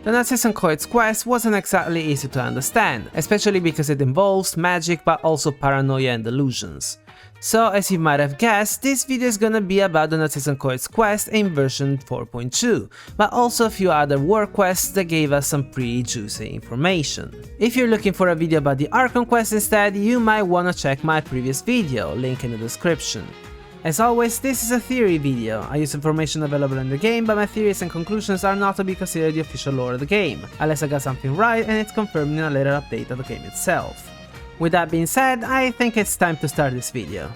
The Narzissenkreuz Quest wasn't exactly easy to understand, especially because it involves magic but also paranoia and delusions. So as you might have guessed, this video is gonna be about the Narzissenkreuz Quest in version 4.2, but also a few other war quests that gave us some pretty juicy information. If you're looking for a video about the Archon quest instead, you might wanna check my previous video, link in the description. As always, this is a theory video. I use information available in the game, but my theories and conclusions are not to be considered the official lore of the game, unless I got something right and it's confirmed in a later update of the game itself. With that being said, I think it's time to start this video.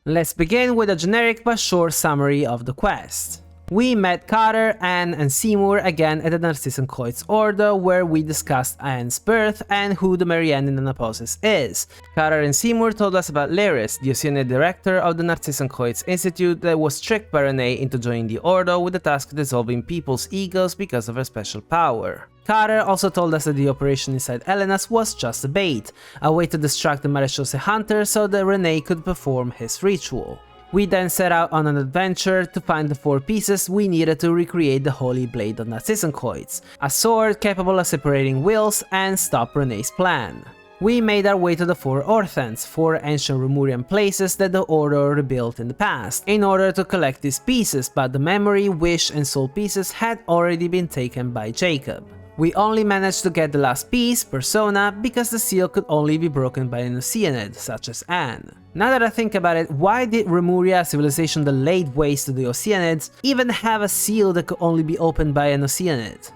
Let's begin with a generic but short summary of the quest. We met Carter, Anne, and Seymour again at the Narzissenkreuz Order, where we discussed Anne's birth and who the Marianne in Anaposis is. Carter and Seymour told us about Lyris, the Oceanid director of the Narzissenkreuz Institute that was tricked by Rene into joining the Order with the task of dissolving people's egos because of her special power. Carter also told us that the operation inside Elenas was just a bait, a way to distract the Marechaussee Hunter so that Rene could perform his ritual. We then set out on an adventure to find the 4 pieces we needed to recreate the Holy Blade of Narzissenkreuz, a sword capable of separating wills and stop Rene's plan. We made our way to the 4 Orthents, 4 ancient Lemurian places that the Order rebuilt in the past, in order to collect these pieces, but the memory, wish and soul pieces had already been taken by Jakob. We only managed to get the last piece, Persona, because the seal could only be broken by an Oceanid, such as Anne. Now that I think about it, why did Remuria, a civilization that laid waste to the Oceanids, even have a seal that could only be opened by an Oceanid?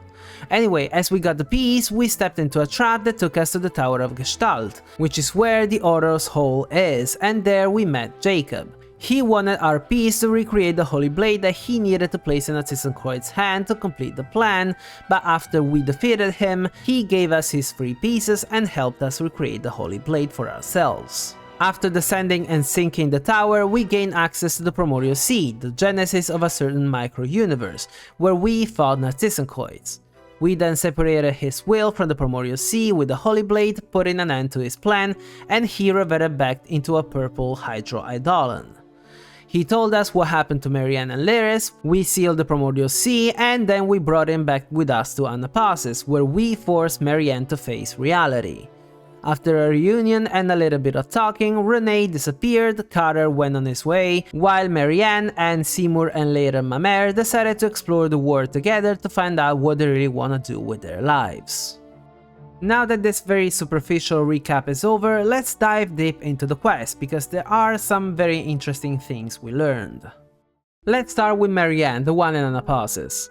Anyway, as we got the piece, we stepped into a trap that took us to the Tower of Gestalt, which is where the Order's hole is, and there we met Jakob. He wanted our piece to recreate the Holy Blade that he needed to place in Narzissenkreuz's hand to complete the plan, but after we defeated him, he gave us his 3 pieces and helped us recreate the Holy Blade for ourselves. After descending and sinking the tower, we gained access to the Primordial Sea, the genesis of a certain micro-universe, where we fought Narzissenkreuz. We then separated his will from the Primordial Sea with the Holy Blade, putting an end to his plan, and he reverted back into a purple Hydro Eidolon. He told us what happened to Marianne and Lyris, we sealed the Primordial Sea, and then we brought him back with us to Anaposis, where we forced Marianne to face reality. After a reunion and a little bit of talking, Rene disappeared, Carter went on his way, while Marianne and Seymour and later Mamere decided to explore the world together to find out what they really want to do with their lives. Now that this very superficial recap is over, let's dive deep into the quest, because there are some very interesting things we learned. Let's start with Marianne, the one in Anaposis.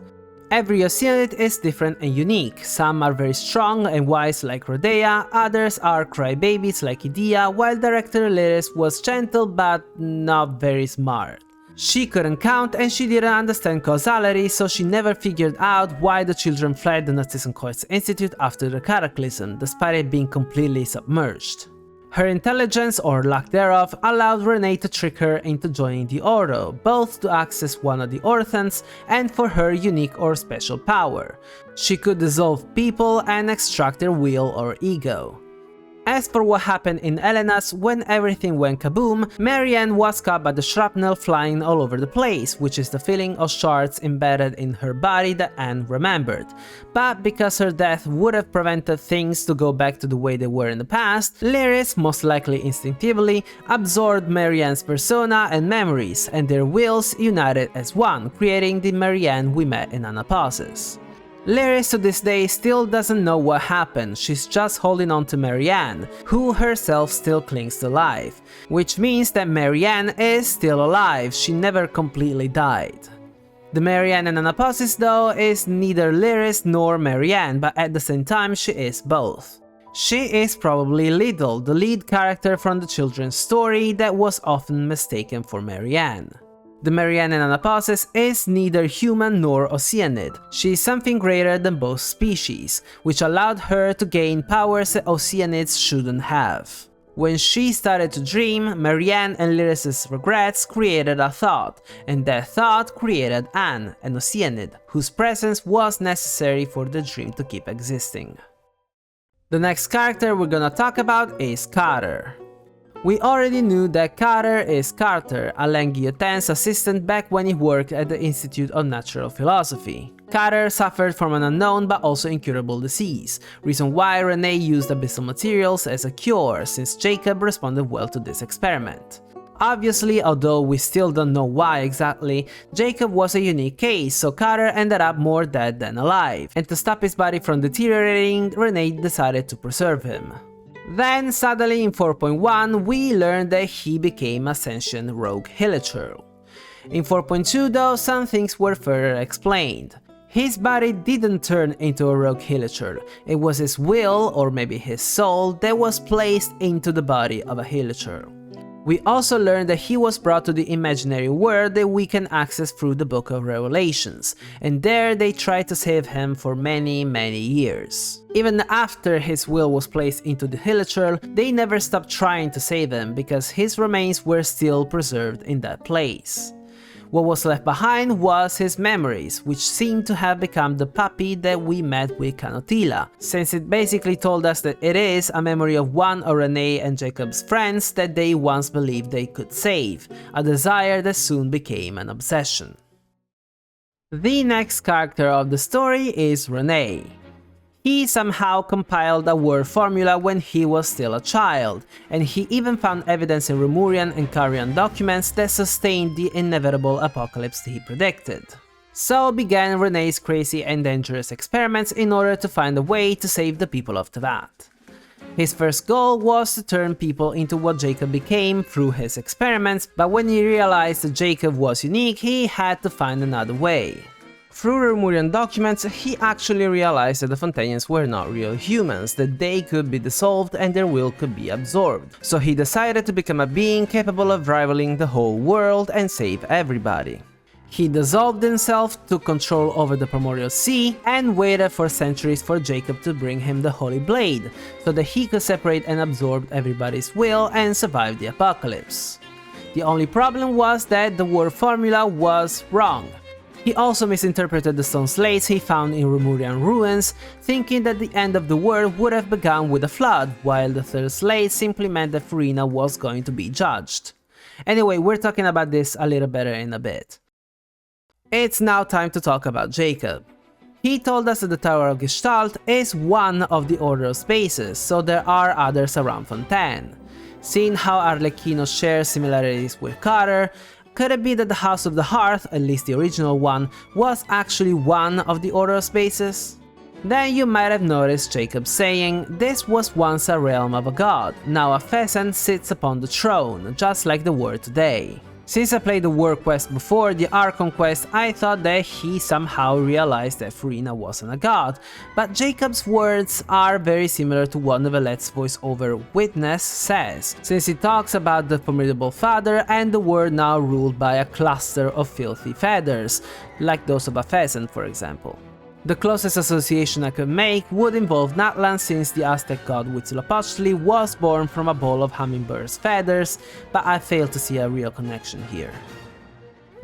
Every Oceanid is different and unique. Some are very strong and wise like Rodea, others are crybabies like Idea, while Director Lyris was gentle but not very smart. She couldn't count and she didn't understand causality, so she never figured out why the children fled the Narzissenkreuz Institute after the cataclysm, despite it being completely submerged. Her intelligence, or lack thereof, allowed Rene to trick her into joining the Order, both to access one of the Orthents and for her unique or special power. She could dissolve people and extract their will or ego. As for what happened in Elenas, when everything went kaboom, Marianne was caught by the shrapnel flying all over the place, which is the feeling of shards embedded in her body that Anne remembered. But because her death would have prevented things to go back to the way they were in the past, Lyris, most likely instinctively, absorbed Marianne's persona and memories, and their wills united as one, creating the Marianne we met in Anaposis. Lyris to this day still doesn't know what happened, she's just holding on to Marianne, who herself still clings to life, which means that Marianne is still alive, she never completely died. The Marianne in Anaposis though is neither Lyris nor Marianne, but at the same time she is both. She is probably Liddle, the lead character from the children's story that was often mistaken for Marianne. The Marianne in Anaposis is neither human nor Oceanid. She is something greater than both species, which allowed her to gain powers that Oceanids shouldn't have. When she started to dream, Marianne and Lyris' regrets created a thought, and that thought created Anne, an Oceanid, whose presence was necessary for the dream to keep existing. The next character we're gonna talk about is Carter. We already knew that Carter is Carter, Alain Guillotin's assistant back when he worked at the Institute of Natural Philosophy. Carter suffered from an unknown but also incurable disease, reason why Rene used abyssal materials as a cure, since Jakob responded well to this experiment. Obviously, although we still don't know why exactly, Jakob was a unique case, so Carter ended up more dead than alive, and to stop his body from deteriorating, Rene decided to preserve him. Then, suddenly in 4.1, we learned that he became a sentient rogue hilichurl. In 4.2 though, some things were further explained. His body didn't turn into a rogue hilichurl, it was his will, or maybe his soul, that was placed into the body of a hilichurl. We also learned that he was brought to the imaginary world that we can access through the Book of Revelations, and there they tried to save him for many years. Even after his will was placed into the hilichurl, they never stopped trying to save him because his remains were still preserved in that place. What was left behind was his memories, which seemed to have become the puppy that we met with Canotilla, since it basically told us that it is a memory of one of Rene and Jakob's friends that they once believed they could save, a desire that soon became an obsession. The next character of the story is Rene. He somehow compiled a word formula when he was still a child, and he even found evidence in Lemurian and Carian documents that sustained the inevitable apocalypse he predicted. So began Rene's crazy and dangerous experiments in order to find a way to save the people of Teyvat. His first goal was to turn people into what Jakob became through his experiments, but when he realized that Jakob was unique, he had to find another way. Through Lemurian documents, he actually realized that the Fontanians were not real humans, that they could be dissolved and their will could be absorbed. So he decided to become a being capable of rivaling the whole world and save everybody. He dissolved himself, took control over the Primordial Sea, and waited for centuries for Jakob to bring him the Holy Blade, so that he could separate and absorb everybody's will and survive the apocalypse. The only problem was that the word formula was wrong. He also misinterpreted the stone slates he found in Lemurian ruins, thinking that the end of the world would have begun with a flood, while the third slate simply meant that Furina was going to be judged. Anyway, we're talking about this a little better in a bit. It's now time to talk about Jakob. He told us that the Tower of Gestalt is one of the Order of Spaces, so there are others around Fontaine. Seeing how Arlecchino shares similarities with Carter, could it be that the House of the Hearth, at least the original one, was actually one of the Order of Spaces? Then you might have noticed Jakob saying, "This was once a realm of a god, now a pheasant sits upon the throne, just like the world today." Since I played the World Quest before the Archon Quest, I thought that he somehow realized that Furina wasn't a god, but Jakob's words are very similar to what Novelette's voiceover Witness says, since he talks about the formidable father and the world now ruled by a cluster of filthy feathers, like those of a pheasant for example. The closest association I could make would involve Natlan, since the Aztec god Huitzilopochtli was born from a ball of hummingbird's feathers, but I failed to see a real connection here.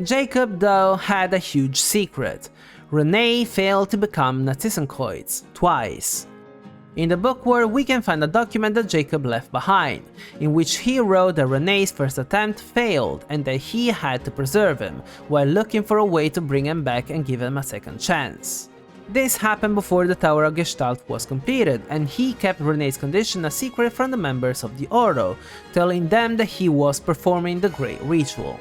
Jakob, though, had a huge secret. Rene failed to become Narzissenkreuz twice. In the book world, we can find a document that Jakob left behind, in which he wrote that Rene's first attempt failed and that he had to preserve him, while looking for a way to bring him back and give him a second chance. This happened before the Tower of Gestalt was completed, and he kept Rene's condition a secret from the members of the Ordo, telling them that he was performing the Great Ritual.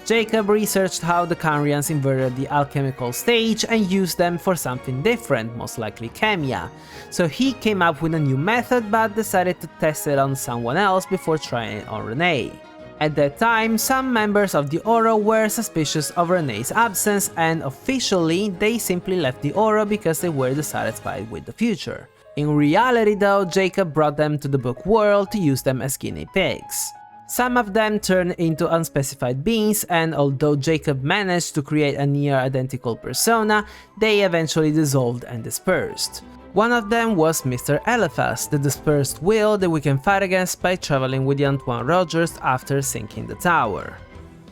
Jakob researched how the Khaenri'ahs inverted the alchemical stage and used them for something different, most likely chemia, so he came up with a new method but decided to test it on someone else before trying it on Rene. At that time, some members of the Ordo were suspicious of Rene's absence, and officially they simply left the Ordo because they were dissatisfied with the future. In reality though, Jakob brought them to the book world to use them as guinea pigs. Some of them turned into unspecified beings, and although Jakob managed to create a near-identical persona, they eventually dissolved and dispersed. One of them was Mr. Eliphas, the dispersed will that we can fight against by traveling with the Antoine Rogers after sinking the tower.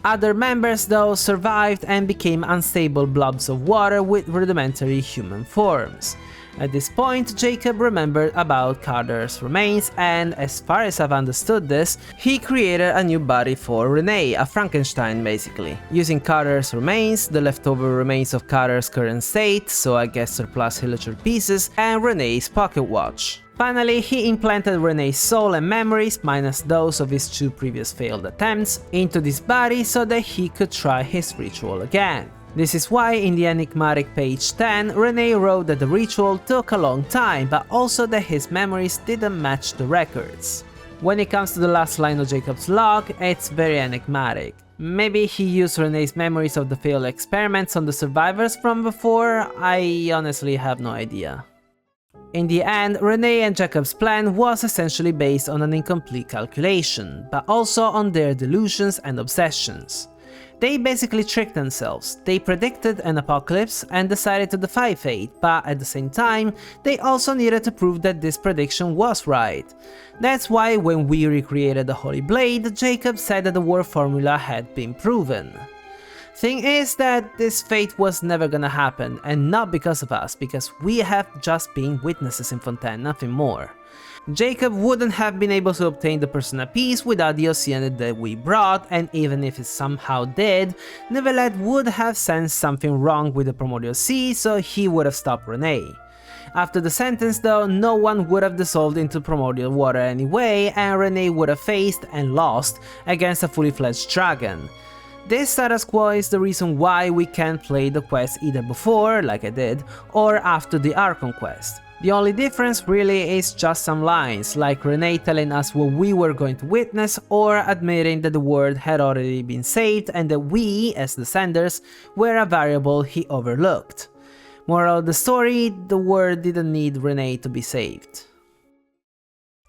Other members though survived and became unstable blobs of water with rudimentary human forms. At this point, Jakob remembered about Carter's remains, and as far as I've understood this, he created a new body for Rene, a Frankenstein basically, using Carter's remains, the leftover remains of Carter's current state, so I guess surplus Hilichurl pieces, and Rene's pocket watch. Finally, he implanted Rene's soul and memories, minus those of his 2 previous failed attempts, into this body so that he could try his ritual again. This is why in the enigmatic page 10, Rene wrote that the ritual took a long time, but also that his memories didn't match the records. When it comes to the last line of Jakob's log, it's very enigmatic. Maybe he used Rene's memories of the failed experiments on the survivors from before, I honestly have no idea. In the end, Rene and Jakob's plan was essentially based on an incomplete calculation, but also on their delusions and obsessions. They basically tricked themselves. They predicted an apocalypse and decided to defy fate, but at the same time, they also needed to prove that this prediction was right. That's why when we recreated the Holy Blade, Jakob said that the war formula had been proven. Thing is that this fate was never gonna happen, and not because of us, because we have just been witnesses in Fontaine, nothing more. Jakob wouldn't have been able to obtain the Persona piece without the Oceanid that we brought, and even if it somehow did, Neuvillette would have sensed something wrong with the Primordial Sea, so he would have stopped Rene. After the sentence though, no one would have dissolved into primordial water anyway, and Rene would have faced and lost against a fully fledged dragon. This status quo is the reason why we can't play the quest either before, like I did, or after the Archon quest. The only difference really is just some lines, like Rene telling us what we were going to witness, or admitting that the world had already been saved and that we, as the senders, were a variable he overlooked. Moral of the story, the world didn't need Rene to be saved.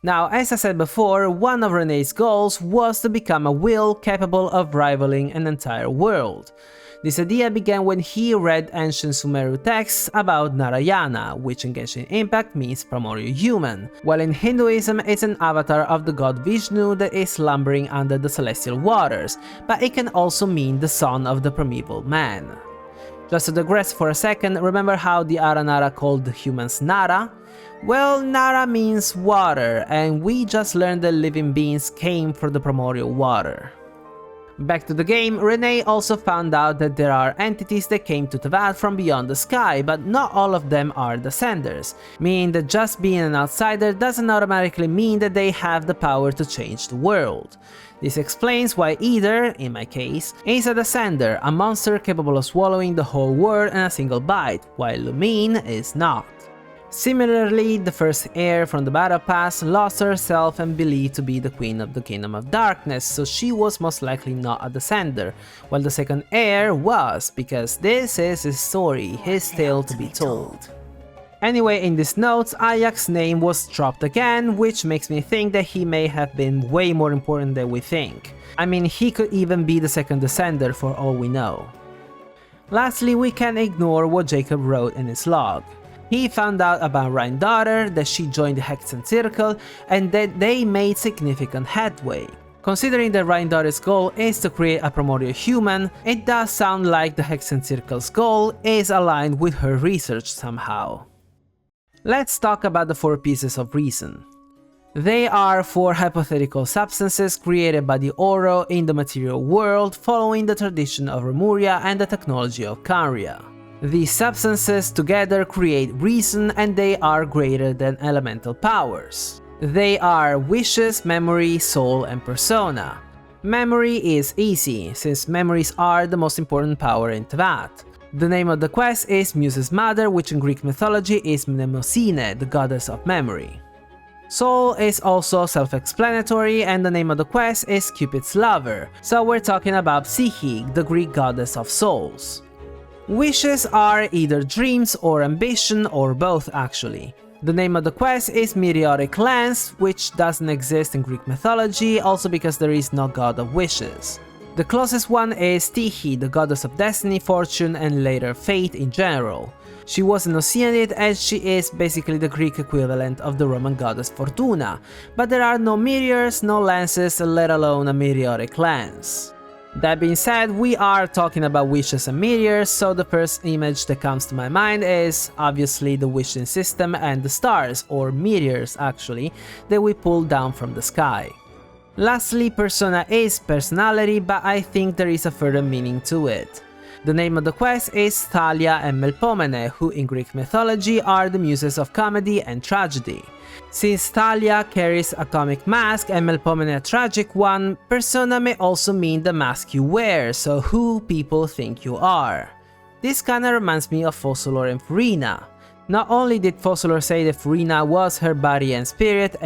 Now, as I said before, one of Rene's goals was to become a will capable of rivaling an entire world. This idea began when he read ancient Sumeru texts about Narayana, which in Genshin Impact means primordial human, while in Hinduism it's an avatar of the god Vishnu that is slumbering under the celestial waters, but it can also mean the son of the primeval man. Just to digress for a second, remember how the Aranara called the humans Nara? Well, Nara means water, and we just learned that living beings came from the primordial water. Back to the game, Rene also found out that there are entities that came to Teyvat from beyond the sky, but not all of them are Descenders, meaning that just being an outsider doesn't automatically mean that they have the power to change the world. This explains why Either, in my case, is a Descender, a monster capable of swallowing the whole world in a single bite, while Lumine is not. Similarly, the first heir from the Battle Pass lost herself and believed to be the Queen of the Kingdom of Darkness, so she was most likely not a Descender, while the second heir was, because this is his story, his tale to be told. Anyway, in these notes, Ayak's name was dropped again, which makes me think that he may have been way more important than we think. I mean, he could even be the second Descender for all we know. Lastly, we can't ignore what Jakob wrote in his log. He found out about Rhine's daughter, that she joined the Hexen Circle, and that they made significant headway. Considering that Rhine's daughter's goal is to create a primordial human, it does sound like the Hexen Circle's goal is aligned with her research somehow. Let's talk about the 4 pieces of reason. They are 4 hypothetical substances created by the Oro in the material world following the tradition of Remuria and the technology of Khaenri'ah. These substances together create reason, and they are greater than elemental powers. They are wishes, memory, soul, and persona. Memory is easy, since memories are the most important power in Teyvat. The name of the quest is Muse's mother, which in Greek mythology is Melusine, the goddess of memory. Soul is also self-explanatory, and the name of the quest is Cupid's lover, so we're talking about Psyche, the Greek goddess of souls. Wishes are either dreams or ambition, or both actually. The name of the quest is Meteoric Lance, which doesn't exist in Greek mythology, also because there is no god of wishes. The closest one is Tyche, the goddess of destiny, fortune, and later fate in general. She was an Oceanid, and she is basically the Greek equivalent of the Roman goddess Fortuna, but there are no meteors, no lances, let alone a meteoric lance. That being said, we are talking about wishes and meteors, so the first image that comes to my mind is obviously the wishing system and the stars, or meteors actually, that we pull down from the sky. Lastly, persona is personality, but I think there is a further meaning to it. The name of the quest is Thalia and Melpomene, who in Greek mythology are the muses of comedy and tragedy. Since Thalia carries a comic mask and Melpomene a tragic one, persona may also mean the mask you wear, so who people think you are. This kinda reminds me of Focalor and Furina. Not only did Focalor say that Furina was her body and spirit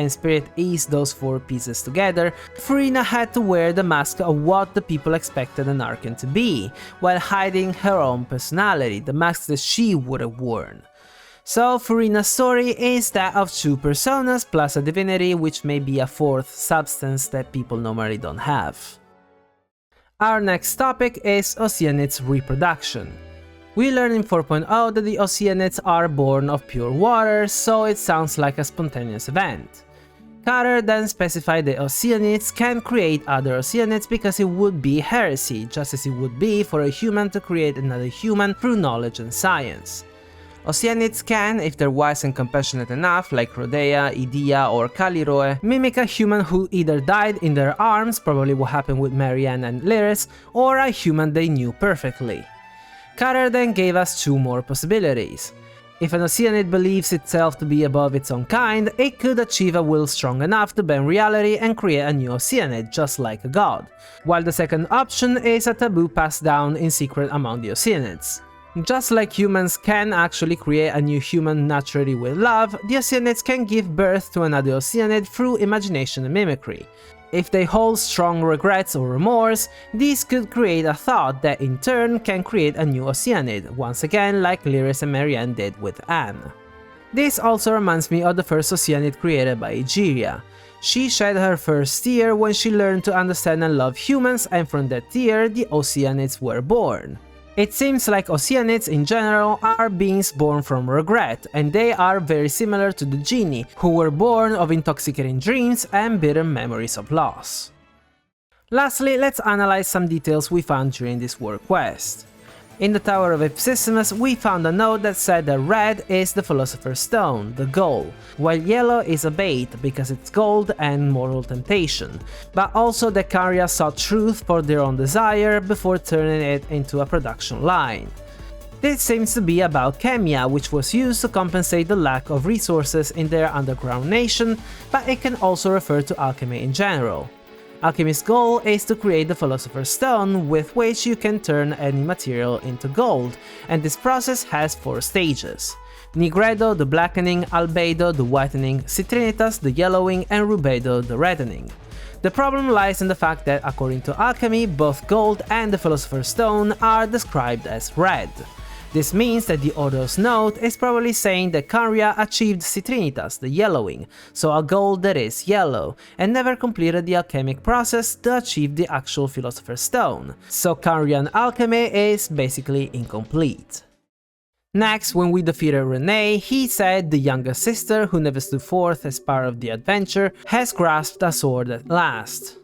is those four pieces together, Furina had to wear the mask of what the people expected an Archon to be, while hiding her own personality, the mask that she would have worn. So Furina's story is that of two personas plus a divinity, which may be a fourth substance that people normally don't have. Our next topic is Oceanid's reproduction. We learn in 4.0 that the Oceanids are born of pure water, so it sounds like a spontaneous event. Carter then specified that Oceanids can create other Oceanids because it would be heresy, just as it would be for a human to create another human through knowledge and science. Oceanids can, if they're wise and compassionate enough, like Rhodea, Idea or Kaliroe, mimic a human who either died in their arms, probably what happened with Marianne and Lyris, or a human they knew perfectly. Carter then gave us two more possibilities. If an Oceanid believes itself to be above its own kind, it could achieve a will strong enough to bend reality and create a new Oceanid, just like a god, while the second option is a taboo passed down in secret among the Oceanids. Just like humans can actually create a new human naturally with love, the Oceanids can give birth to another Oceanid through imagination and mimicry. If they hold strong regrets or remorse, these could create a thought that in turn can create a new Oceanid, once again like Lyris and Marianne did with Anne. This also reminds me of the first Oceanid created by Egeria. She shed her first tear when she learned to understand and love humans, and from that tear the Oceanids were born. It seems like Oceanids in general are beings born from regret, and they are very similar to the Genie, who were born of intoxicating dreams and bitter memories of loss. Lastly, let's analyze some details we found during this world quest. In the Tower of Ipsissimus, we found a note that said that red is the Philosopher's Stone, the goal, while yellow is a bait because it's gold and mortal temptation, but also that Khaenri'ah sought truth for their own desire before turning it into a production line. This seems to be about Chemia, which was used to compensate the lack of resources in their underground nation, but it can also refer to alchemy in general. Alchemist's goal is to create the Philosopher's Stone, with which you can turn any material into gold, and this process has 4 stages. Nigredo, the blackening, Albedo, the whitening, Citrinitas, the yellowing, and Rubedo, the reddening. The problem lies in the fact that, according to alchemy, both gold and the Philosopher's Stone are described as red. This means that the author's note is probably saying that Khaenri'ah achieved Citrinitas, the yellowing, so a gold that is yellow, and never completed the alchemic process to achieve the actual Philosopher's Stone, so Khaenri'ah alchemy is basically incomplete. Next, when we defeated Rene, he said the youngest sister, who never stood forth as part of the adventure, has grasped a sword at last.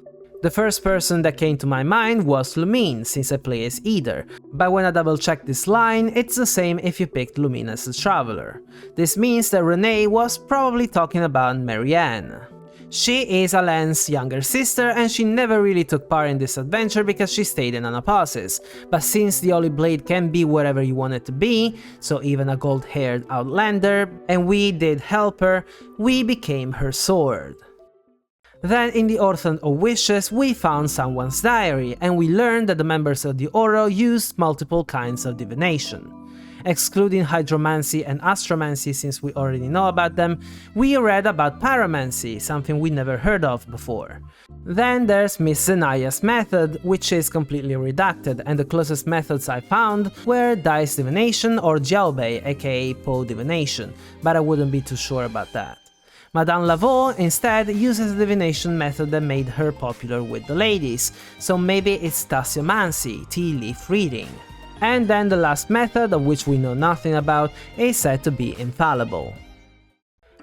The first person that came to my mind was Lumine, since I play as either, but when I double checked this line, it's the same if you picked Lumine as a traveler. This means that Rene was probably talking about Marianne. She is Alain's younger sister, and she never really took part in this adventure because she stayed in Anaposis, but since the Holy Blade can be whatever you want it to be, so even a gold-haired outlander, and we did help her, we became her sword. Then in the Orphan of Wishes we found someone's diary, and we learned that the members of the Oro used multiple kinds of divination. Excluding hydromancy and astromancy since we already know about them, we read about pyromancy, something we never heard of before. Then there's Miss Zenaya's method, which is completely redacted, and the closest methods I found were Dice Divination or Jiaobei, aka Po Divination, but I wouldn't be too sure about that. Madame Laveau instead uses a divination method that made her popular with the ladies, so maybe it's Tassiomancy, tea leaf reading. And then the last method, of which we know nothing about, is said to be infallible.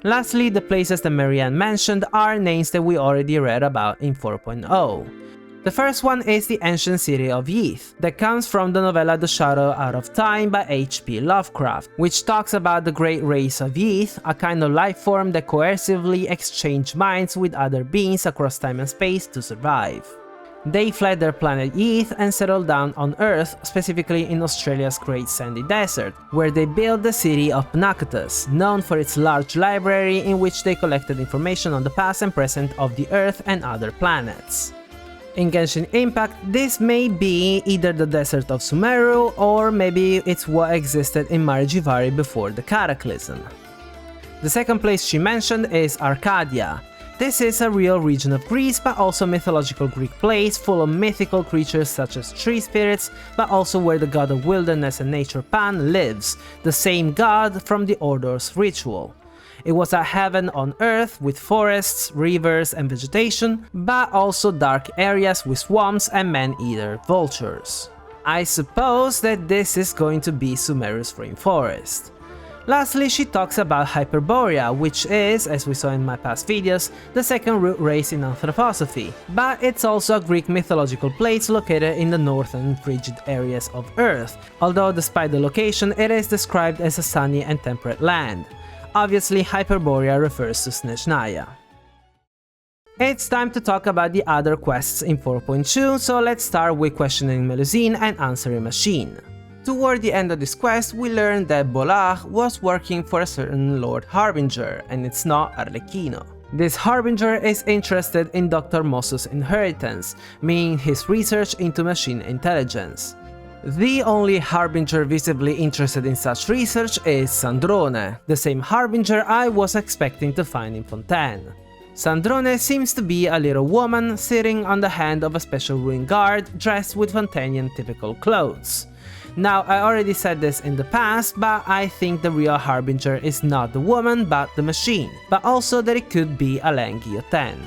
Lastly, the places that Marianne mentioned are names that we already read about in 4.0. The first one is the ancient city of Yith, that comes from the novella The Shadow Out of Time by H.P. Lovecraft, which talks about the great race of Yith, a kind of life form that coercively exchange minds with other beings across time and space to survive. They fled their planet Yith and settled down on Earth, specifically in Australia's Great Sandy Desert, where they built the city of Nakatus, known for its large library in which they collected information on the past and present of the Earth and other planets. In Genshin Impact, this may be either the desert of Sumeru, or maybe it's what existed in Marijivari before the Cataclysm. The second place she mentioned is Arcadia. This is a real region of Greece, but also a mythological Greek place full of mythical creatures such as tree spirits, but also where the god of wilderness and nature Pan lives, the same god from the Ordos ritual. It was a heaven on earth with forests, rivers and vegetation, but also dark areas with swamps and man-eater vultures. I suppose that this is going to be Sumeru's rainforest. Lastly, she talks about Hyperborea, which is, as we saw in my past videos, the second root race in anthroposophy, but it's also a Greek mythological place located in the northern frigid areas of Earth, although despite the location it is described as a sunny and temperate land. Obviously, Hyperborea refers to Snezhnaya. It's time to talk about the other quests in 4.2, so let's start with questioning Melusine and answering machine. Toward the end of this quest, we learned that Bolach was working for a certain Lord Harbinger, and it's not Arlecchino. This Harbinger is interested in Dr. Mosso's inheritance, meaning his research into machine intelligence. The only Harbinger visibly interested in such research is Sandrone, the same Harbinger I was expecting to find in Fontaine. Sandrone seems to be a little woman sitting on the hand of a special ruin guard dressed with Fontanian typical clothes. Now, I already said this in the past, but I think the real Harbinger is not the woman but the machine, but also that it could be Alain Guillotin.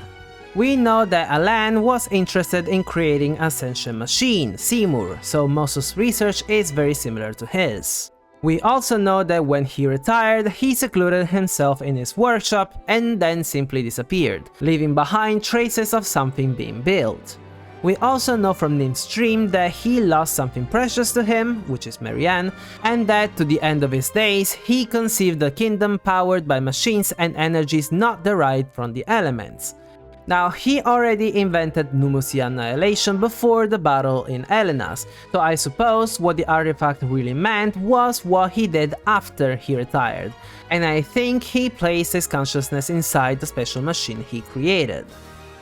We know that Alain was interested in creating a sentient machine, Seymour, so Mosso's research is very similar to his. We also know that when he retired, he secluded himself in his workshop and then simply disappeared, leaving behind traces of something being built. We also know from Nim's dream that he lost something precious to him, which is Marianne, and that to the end of his days, he conceived a kingdom powered by machines and energies not derived from the elements. Now, he already invented Numusi Annihilation before the battle in Elenas, so I suppose what the artifact really meant was what he did after he retired, and I think he placed his consciousness inside the special machine he created.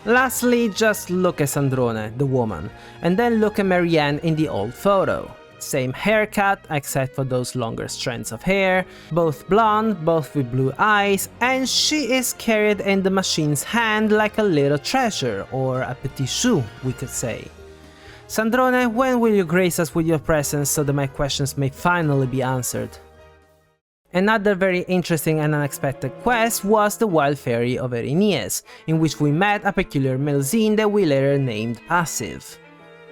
Lastly, just look at Sandrone, the woman, and then look at Marianne in the old photo. Same haircut, except for those longer strands of hair, both blonde, both with blue eyes, and she is carried in the machine's hand like a little treasure, or a petit chou, we could say. Sandrone, when will you grace us with your presence so that my questions may finally be answered? Another very interesting and unexpected quest was the Wild Fairy of Erinies, in which we met a peculiar Melusine that we later named Pahsiv.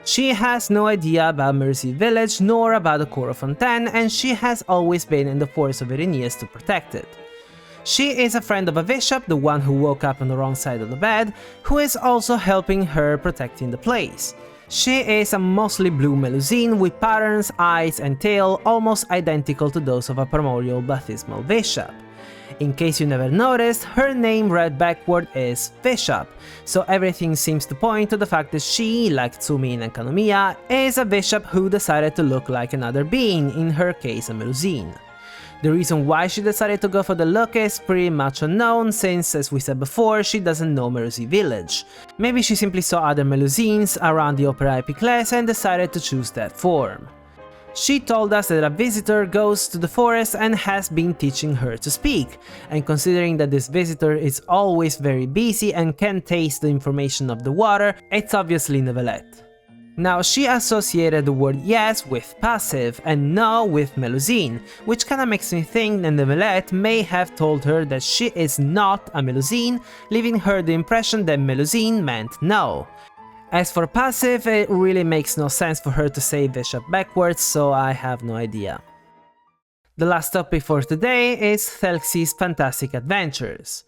She has no idea about Mercy Village nor about the core of Fontaine, and she has always been in the forest of Erinies to protect it. She is a friend of a bishop, the one who woke up on the wrong side of the bed, who is also helping her protecting the place. She is a mostly blue Melusine with patterns, eyes and tail almost identical to those of a primordial baptismal bishop. In case you never noticed, her name read backward is Bishop, so everything seems to point to the fact that she, like Tsumi in Enkanomiya, is a bishop who decided to look like another being, in her case a Melusine. The reason why she decided to go for the look is pretty much unknown since, as we said before, she doesn't know Melusine Village. Maybe she simply saw other Melusines around the Opera Epiclese and decided to choose that form. She told us that a visitor goes to the forest and has been teaching her to speak, and considering that this visitor is always very busy and can taste the information of the water, it's obviously Neuvillette. Now, she associated the word yes with Pahsiv and no with Melusine, which kinda makes me think that Neuvillette may have told her that she is not a Melusine, leaving her the impression that Melusine meant no. As for Pahsiv, it really makes no sense for her to say bishop backwards, so I have no idea. The last topic for today is Thelxie's fantastic adventures.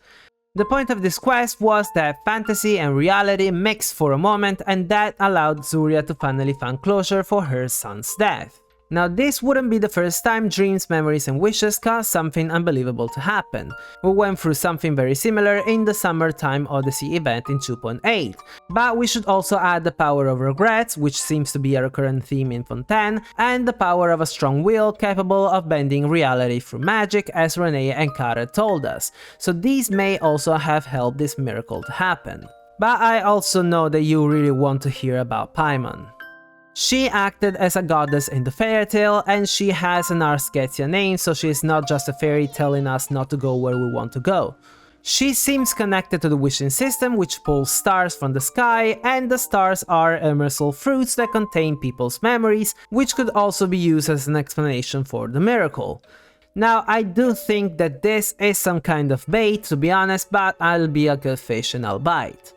The point of this quest was that fantasy and reality mixed for a moment, and that allowed Zuria to finally find closure for her son's death. Now this wouldn't be the first time dreams, memories and wishes caused something unbelievable to happen. We went through something very similar in the Summertime Odyssey event in 2.8, but we should also add the power of regrets, which seems to be a recurrent theme in Fontaine, and the power of a strong will capable of bending reality through magic, as Rene and Kara told us, so these may also have helped this miracle to happen. But I also know that you really want to hear about Paimon. She acted as a goddess in the fairy tale, and she has an Arsketia name, so she is not just a fairy telling us not to go where we want to go. She seems connected to the wishing system, which pulls stars from the sky, and the stars are immersal fruits that contain people's memories, which could also be used as an explanation for the miracle. Now, I do think that this is some kind of bait, to be honest, but I'll be a good fish and I'll bite.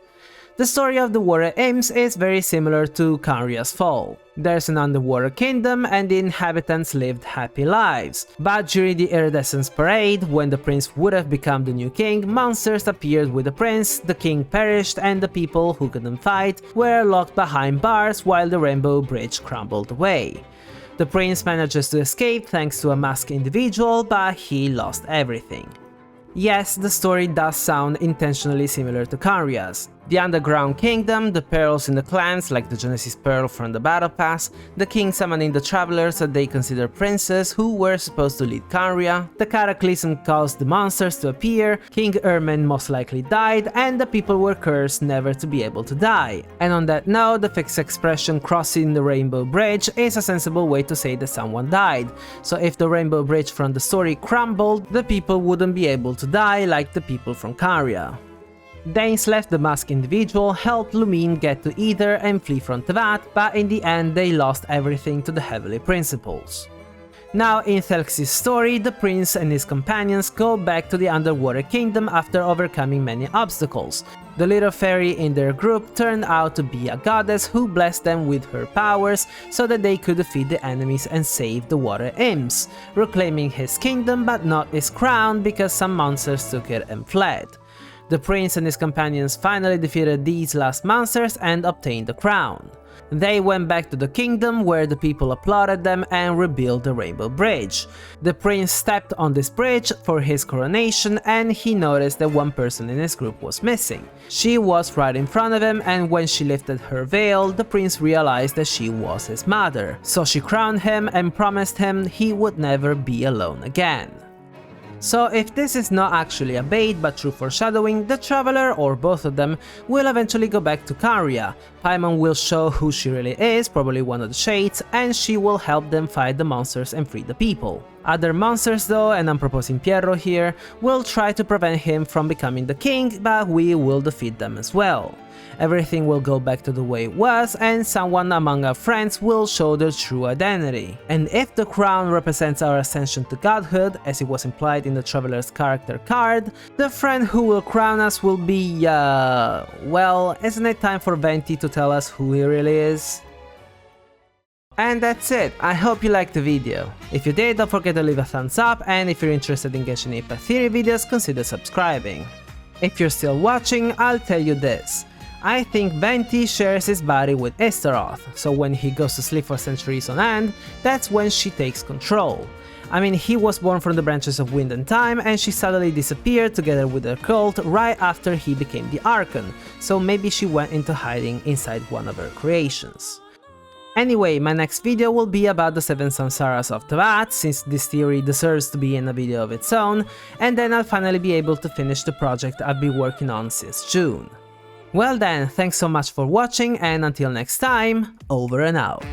The story of the water imps is very similar to Khaenri'ah's fall. There's an underwater kingdom and the inhabitants lived happy lives, but during the iridescence parade, when the prince would have become the new king, monsters appeared with the prince, the king perished, and the people who couldn't fight were locked behind bars while the rainbow bridge crumbled away. The prince manages to escape thanks to a masked individual, but he lost everything. Yes, the story does sound intentionally similar to Khaenri'ah's. The underground kingdom, the perils in the clans like the Genesis Pearl from the Battle Pass, the king summoning the travelers that they consider princes who were supposed to lead Khaenri'ah, the cataclysm caused the monsters to appear, King Ermin most likely died, and the people were cursed never to be able to die. And on that note, the fixed expression crossing the rainbow bridge is a sensible way to say that someone died, so if the rainbow bridge from the story crumbled, the people wouldn't be able to die like the people from Khaenri'ah. Danes left the masked individual, helped Lumine get to Ether and flee from Tevat, but in the end they lost everything to the Heavenly Principles. Now in Thelxie's story, the prince and his companions go back to the underwater kingdom after overcoming many obstacles. The little fairy in their group turned out to be a goddess who blessed them with her powers so that they could defeat the enemies and save the water imps, reclaiming his kingdom but not his crown because some monsters took it and fled. The prince and his companions finally defeated these last monsters and obtained the crown. They went back to the kingdom where the people applauded them and rebuilt the rainbow bridge. The prince stepped on this bridge for his coronation and he noticed that one person in his group was missing. She was right in front of him, and when she lifted her veil, the prince realized that she was his mother. So she crowned him and promised him he would never be alone again. So if this is not actually a bait but true foreshadowing, the traveler, or both of them, will eventually go back to Khaenri'ah. Paimon will show who she really is, probably one of the shades, and she will help them fight the monsters and free the people. Other monsters though, and I'm proposing Pierro here, will try to prevent him from becoming the king, but we will defeat them as well. Everything will go back to the way it was, and someone among our friends will show their true identity. And if the crown represents our ascension to godhood, as it was implied in the Traveler's character card, the friend who will crown us will be, well, isn't it time for Venti to tell us who he really is? And that's it, I hope you liked the video. If you did, don't forget to leave a thumbs up, and if you're interested in Genshin Impact Theory videos, consider subscribing. If you're still watching, I'll tell you this. I think Venti shares his body with Istaroth, so when he goes to sleep for centuries on end, that's when she takes control. I mean, he was born from the branches of wind and time, and she suddenly disappeared together with her cult right after he became the Archon, so maybe she went into hiding inside one of her creations. Anyway, my next video will be about the 7 Samsaras of Tevat, since this theory deserves to be in a video of its own, and then I'll finally be able to finish the project I've been working on since June. Well then, thanks so much for watching, and until next time, over and out.